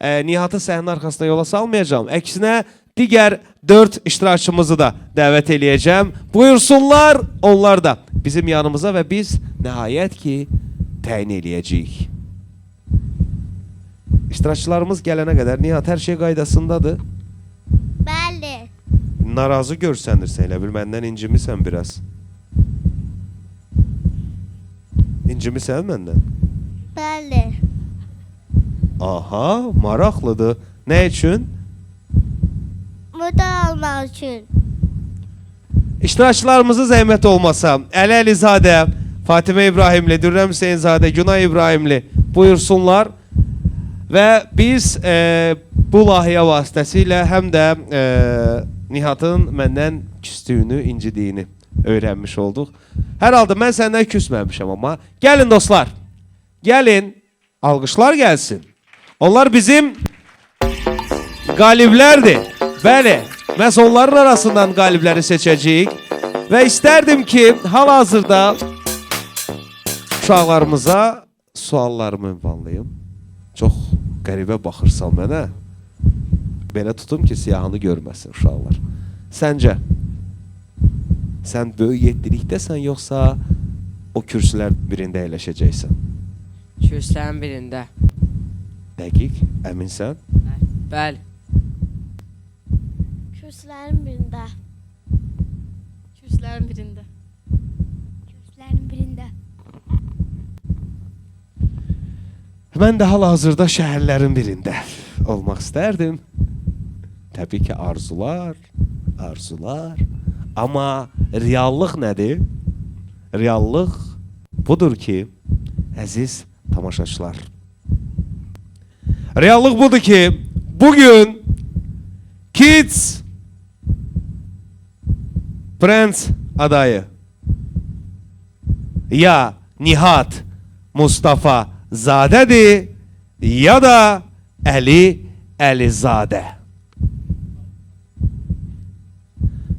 Nihat'ı səhnin arxasına yola salmayacağım. Əksinə digər 4 iştirakçımızı da dəvət eləyəcəm. Buyursunlar, onlar da bizim yanımıza və biz nəhayət ki təyin eləyəcəyik. İştirakçılarımız gələnə qədər Nihat hər şey qaydasındadır. Bəli. Narazı görsənirsən, elə bil məndən incimisən biraz. İncimisən məndən? Bəli. Aha, maraqlıdır. Nə üçün? Model almaq üçün. İştirakçılarımızın zəhmət olmasa, Əli Əlizadə, Fatimə İbrahimli, Dürrəm Hüseynzadə, Günay İbrahimli buyursunlar. Və biz bu layihə vasitəsilə həm də Nihat'ın məndən küstüyünü, incidiyini öyrənmiş olduq. Hər halda mən səndən küsməmişəm amma. Gəlin dostlar, gəlin, alqışlar gəlsin. Onlar bizim qaliblərdir. Bəli, məhz onların arasından qalibləri seçəcəyik. Və istərdim ki, hal-hazırda uşaqlarımıza suallarımı ünvanlayım. Çox qəribə baxırsan mənə. Belə tutum ki, siyahını görməsin uşaqlar. Səncə, sən böyük yetdilikdəsən, yoxsa o kürsülər birində əyləşəcəksən? Kürsülərin birində. Dəqiq, əminsən? Bəli. Kürsülərin birində. Kürsülərin birində. Kürsülərin birində. Mən də hal-hazırda şəhərlərin birində olmaq istərdim. Təbii ki, arzular. Amma reallıq nədir? Reallıq budur ki, əziz tamaşaçılar. Reallıq budur ki, bugün Kids Prince adayı ya Nihat Mustafa Zadədir, ya da Əli Əlizadə.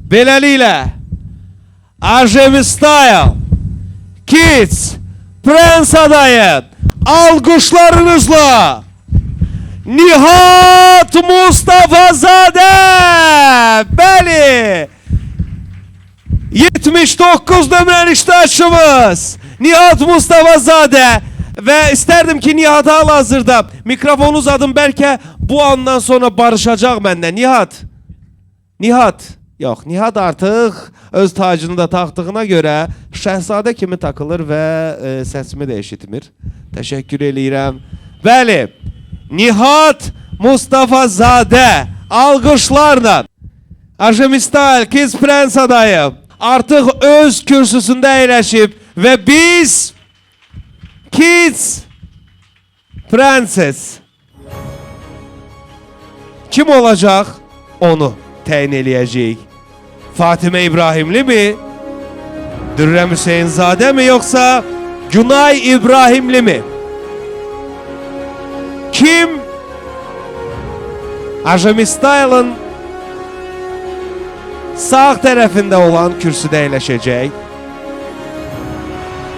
Beləliklə, Ajemi Style Kids Prince adayı alqışlarınızla Nihat Mustafazadə. Bəli, 79 nömrəli iştirakçımız Nihat Mustafazadə. Və istərdim ki, Nihat hal-hazırda mikrofonu uzadım, bəlkə bu andan sonra barışacaq məndən. Nihat artıq öz tacını da taxtığına görə şəhzadə kimi takılır və səsimi də eşitmir. Təşəkkür eləyirəm. Bəli, Nihat Mustafazadə alqışlarla Ajemi Style Kids Prince adayı artıq öz kürsüsündə əyləşib və biz Kids Princess kim olacaq onu təyin eləyəcəyik. Fatimə İbrahimli mi? Dürrəm Hüseynzadə mi, yoxsa Günay İbrahimli mi? Kim Ajemi Style'ın sağ tərəfində olan kürsüdə əyləşəcək?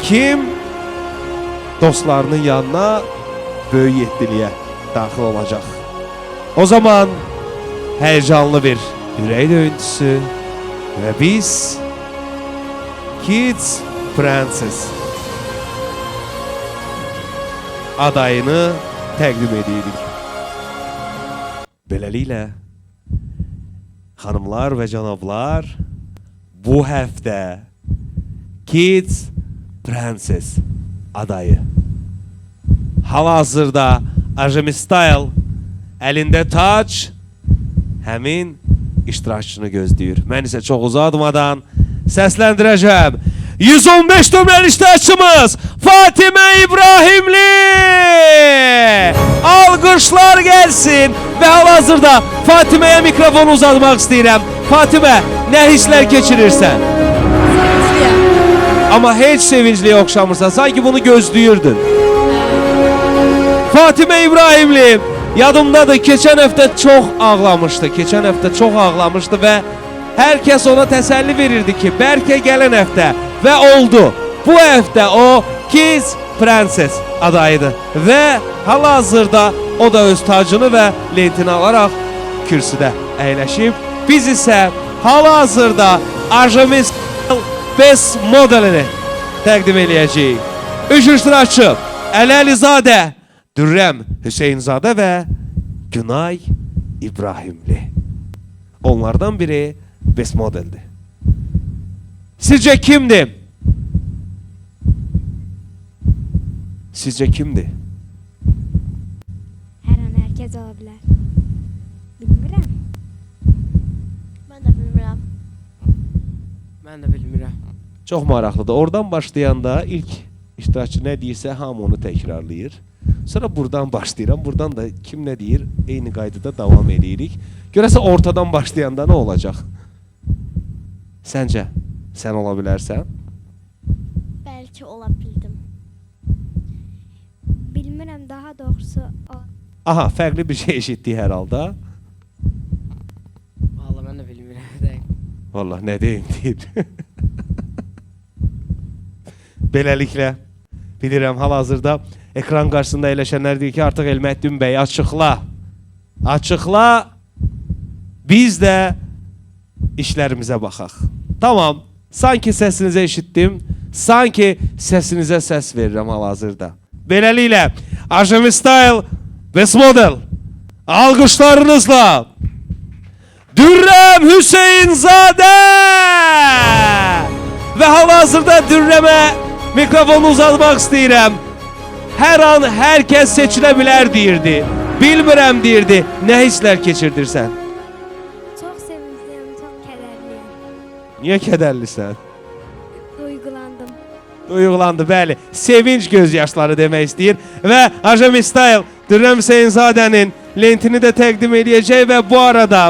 Kim dostlarının yanına böyük yeddiliyə daxil olacaq? O zaman heyecanlı bir ürək döyüntüsü və biz Kids Princess adayını təqdim edirik. Beləliklə, xanımlar və cənablar, bu həftə Kids Princess adayı hal-hazırda Ajemi Style əlində tac həmin iştirakçını gözləyir. Mən isə çox uzatmadan səsləndirəcəm. 115 nömrəli iştirakçımız Fatimə İbrahimli! Alqışlar gəlsin və hal-hazırda Fatiməyə mikrofonu uzatmaq istəyirəm. Fatimə, nə hisslər keçirirsən? Amma heç sevincliyə oxşamırsan, sanki bunu gözləyirdin. Fatimə İbrahimli, yadımdadır, keçən həftə çox ağlamışdı və hər kəs ona təsəlli verirdi ki, bəlkə gələn həftə və oldu. Bu həftə o Kids Princess adayıdır və hal-hazırda O da öz tacını və lentini alaraq kürsüdə əyləşib. Biz isə hal-hazırda Artemis Best modelini təqdim eləyəcəyik. Üç iştirakçı Əli Əlizadə, Dürrəm Hüseynzadə və Günay İbrahimli. Onlardan biri Best modeldir. Sizcə kimdir? Sizcə kimdir? Hər an hər kəs ola bilər. Bilmirəm. Mən də bilmirəm. Mən də bilmirəm. Çox maraqlıdır. Oradan başlayanda ilk iştirakçı nə deyirsə hamı onu təkrarlayır. Sonra buradan başlayıram. Buradan da kim nə deyir eyni qaydada davam edirik. Görəsə ortadan başlayanda nə olacaq? Səncə sən ola bilərsən? Bəlkə ola bildim. Bilmirəm, daha doğrusu o. Aha, fərqli bir şey eşitdik hər halda. Vallahi mən də bilmirəm. Vallahi nə deyim deyir. Beləliklə bilirəm hal-hazırda ekran qarşısında əyləşənlər deyir ki, artıq Elməddin bəy açıqla. Açıqla. Biz də işlərimizə baxaq. Tamam. Sanki səsinizi eşitdim. Sanki səsinizə səs verirəm hal-hazırda. Beləliklə Artemis Style Best Model alqışlarınızla Dürrəm Hüseynzadə və hal-hazırda Dürrəmə mikrofonu uzatmaq istəyirəm. Hər an hər kəs seçilə bilər deyirdi. Bilmirəm deyirdi. Nə hisslər keçirdirsən? Çox sevincliyəm, çox kədərliyəm. Niyə kədərlisən? Duygulandım. Duyğulandı, bəli. Sevinç gözyaşları demək istəyir və Artemis Style Dürrəm Hüseynzadənin lentini də təqdim edəcək və bu arada